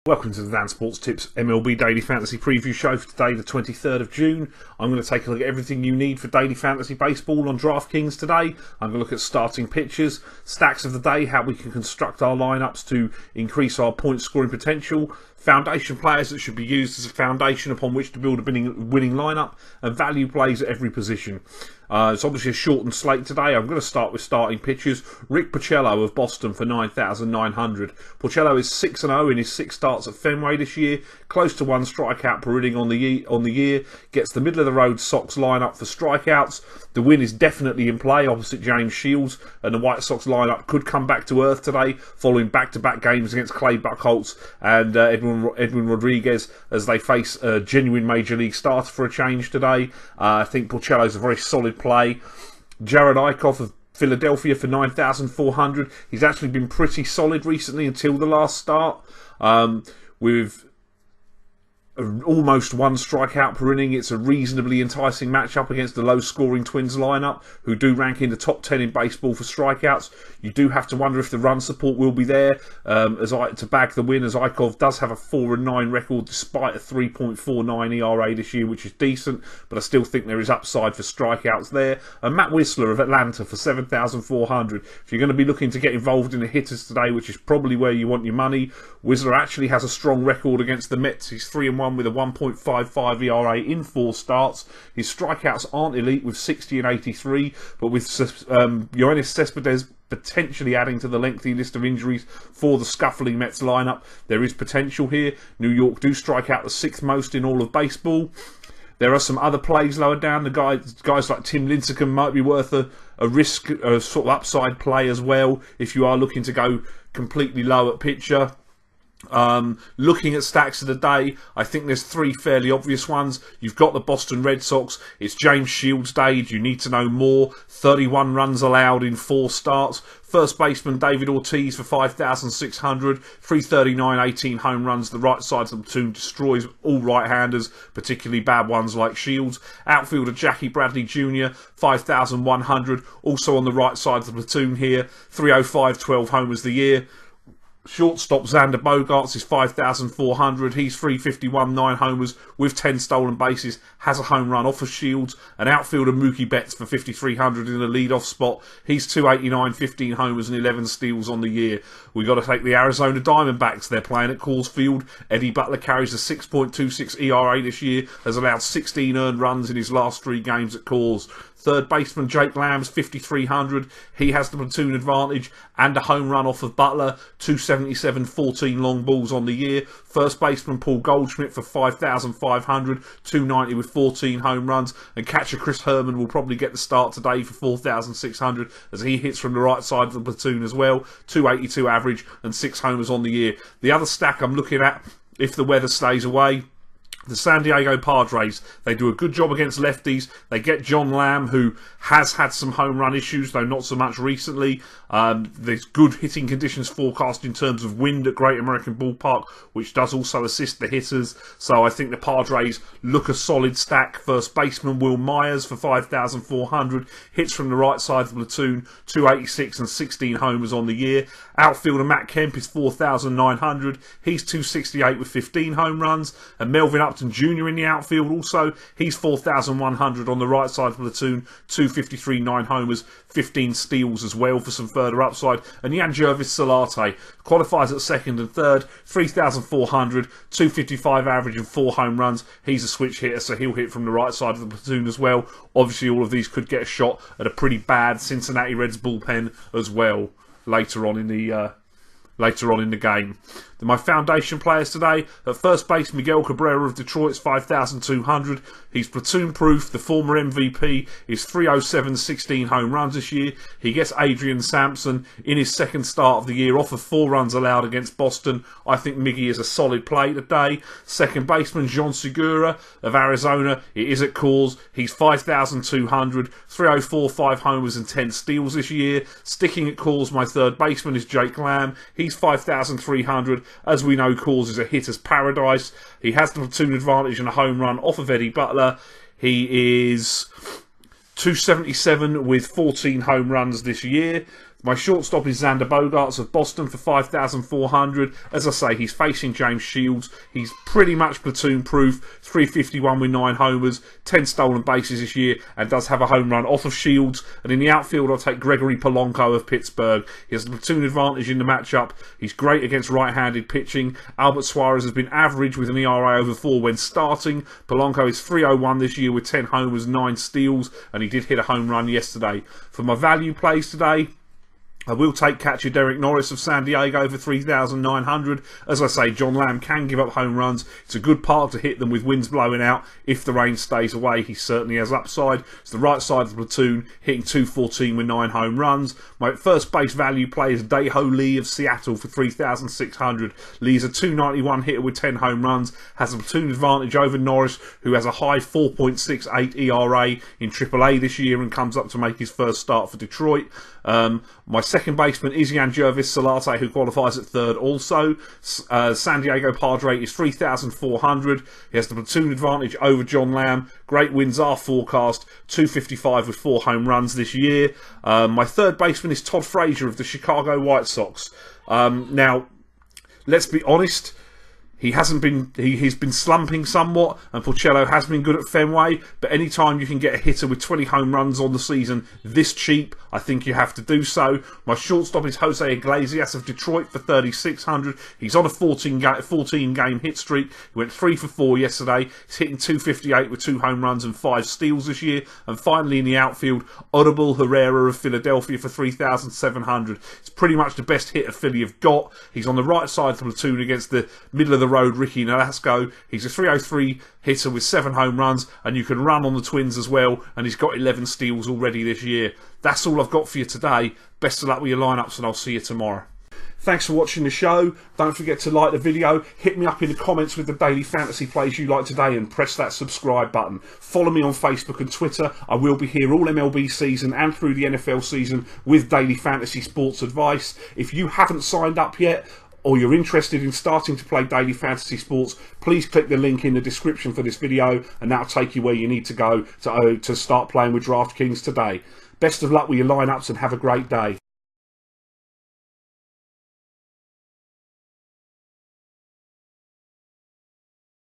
Welcome to the Dan Sports Tips MLB Daily Fantasy Preview Show for today, the 23rd of June. I'm going to take a look at everything you need for daily fantasy baseball on DraftKings today. I'm going to look at starting pitchers, stacks of the day, how we can construct our lineups to increase our point scoring potential, foundation players that should be used as a foundation upon which to build a winning lineup, and value plays at every position. It's obviously a shortened slate today. I'm going to start with starting pitchers. Rick Porcello of Boston for 9,900. Porcello is 6-0 in his 6 starts at Fenway this year, close to 1 strikeout per inning on the year. Gets the middle of the road Sox lineup for strikeouts. The win is definitely in play opposite James Shields, and the White Sox lineup could come back to earth today following back-to-back games against Clay Buchholz and Edwin Rodriguez as they face a genuine Major League starter for a change today. I think Porcello's a very solid play. Jared Eichhoff of Philadelphia for 9,400. He's actually been pretty solid recently until the last start. With almost 1 strikeout per inning, it's a reasonably enticing matchup against the low-scoring Twins lineup, who do rank in the top 10 in baseball for strikeouts. You do have to wonder if the run support will be there to bag the win, as Eichhoff does have a 4-9 record despite a 3.49 ERA this year, which is decent, but I still think there is upside for strikeouts there. And Matt Whistler of Atlanta for 7,400. If you're going to be looking to get involved in the hitters today, which is probably where you want your money, Whistler actually has a strong record against the Mets. He's 3-1 with a 1.55 ERA in 4 starts. His strikeouts aren't elite with 60 and 83, but with Yoenis Cespedes potentially adding to the lengthy list of injuries for the scuffling Mets lineup, there is potential here. New York do strike out the 6th most in all of baseball. There are some other plays lower down. The guys like Tim Lincecum might be worth a risk, a sort of upside play as well if you are looking to go completely low at pitcher. Looking at stacks of the day, I think there's 3 fairly obvious ones. You've got the Boston Red Sox. It's James Shields Day. You need to know more. 31 runs allowed in 4 starts. First baseman David Ortiz for 5,600. 339, 18 home runs. The right side of the platoon destroys all right-handers, particularly bad ones like Shields. Outfielder Jackie Bradley Jr. 5,100. Also on the right side of the platoon here. 305, 12 homers the year. Shortstop Xander Bogaerts is 5,400. He's 351, 9 homers with 10 stolen bases. Has a home run off of Shields. And outfielder Mookie Betts for 5,300 in the leadoff spot. He's 289, 15 homers and 11 steals on the year. We've got to take the Arizona Diamondbacks. They're playing at Coors Field. Eddie Butler carries a 6.26 ERA this year. Has allowed 16 earned runs in his last 3 games at Coors. Third baseman Jake Lamb's 5,300. He has the platoon advantage and a home run off of Butler. 277, 14 long balls on the year. First baseman Paul Goldschmidt for 5,500. 290 with 14 home runs. And catcher Chris Herman will probably get the start today for 4,600 as he hits from the right side of the platoon as well. 282 average and 6 homers on the year. The other stack I'm looking at, if the weather stays away, the San Diego Padres. They do a good job against lefties. They get John Lamb, who has had some home run issues, though not so much recently. There's good hitting conditions forecast in terms of wind at Great American Ballpark, which does also assist the hitters. So I think the Padres look a solid stack. First baseman Will Myers for 5,400. Hits from the right side of the platoon. 286 and 16 homers on the year. Outfielder Matt Kemp is 4,900. He's 268 with 15 home runs. And Melvin Upton Jr. in the outfield also. He's 4,100 on the right side of the platoon. 253, 9 homers, 15 steals as well for some further upside. And Yangervis Solarte qualifies at second and third. 3,400, 255 average and 4 home runs. He's a switch hitter, so he'll hit from the right side of the platoon as well. Obviously, all of these could get a shot at a pretty bad Cincinnati Reds bullpen as well later on in the game. My foundation players today, at first base, Miguel Cabrera of Detroit's 5,200. He's platoon proof. The former MVP is 307, 16 home runs this year. He gets Adrian Sampson in his 2nd start of the year off of 4 runs allowed against Boston. I think Miggy is a solid play today. Second baseman John Segura of Arizona. It is at Coors. He's 5,200, 304, 5 homers and 10 steals this year. Sticking at Coors, my third baseman is Jake Lamb. He's 5,300. As we know, Coors is a hitter's paradise. He has the platoon advantage and a home run off of Eddie Butler. He is 277 with 14 home runs this year. My shortstop is Xander Bogaerts of Boston for 5,400. As I say, he's facing James Shields. He's pretty much platoon-proof. 351 with 9 homers, 10 stolen bases this year, and does have a home run off of Shields. And in the outfield, I'll take Gregory Polanco of Pittsburgh. He has the platoon advantage in the matchup. He's great against right-handed pitching. Albert Suarez has been average with an ERA over 4 when starting. Polanco is 301 this year with 10 homers, 9 steals, and he did hit a home run yesterday. For my value plays today, I will take catcher Derek Norris of San Diego for 3,900. As I say, John Lamb can give up home runs. It's a good park to hit them with winds blowing out. If the rain stays away, he certainly has upside. It's the right side of the platoon, hitting 214 with 9 home runs. My first base value play is Dae-Ho Lee of Seattle for 3,600. Lee is a 291 hitter with 10 home runs, has a platoon advantage over Norris, who has a high 4.68 ERA in AAA this year and comes up to make his first start for Detroit. My second baseman is Yangervis Solarte, who qualifies at third also. San Diego Padre is 3,400. He has the platoon advantage over John Lamb. Great wins are forecast. 255 with 4 home runs this year. My third baseman is Todd Frazier of the Chicago White Sox. Now, let's be honest. He's been slumping somewhat, and Porcello has been good at Fenway, but anytime you can get a hitter with 20 home runs on the season this cheap, I think you have to do so. My shortstop is Jose Iglesias of Detroit for 3,600. He's on a 14-game hit streak. He went 3 for 4 yesterday. He's hitting 258 with 2 home runs and 5 steals this year. And finally in the outfield, Odubel Herrera of Philadelphia for 3,700. It's pretty much the best hitter Philly have got. He's on the right side of the platoon against the middle of the road Ricky Nolasco. He's a 303 hitter with 7 home runs, and you can run on the Twins as well, and he's got 11 steals already this year. That's all I've got for you today. Best of luck with your lineups, and I'll see you tomorrow. Thanks for watching the show. Don't forget to like the video, hit me up in the comments with the daily fantasy plays you like today, and press that subscribe button. Follow me on Facebook and Twitter. I will be here all MLB season and through the NFL season with daily fantasy sports advice. If you haven't signed up yet, or you're interested in starting to play daily fantasy sports, please click the link in the description for this video, and that'll take you where you need to go to start playing with DraftKings today. Best of luck with your lineups, and have a great day.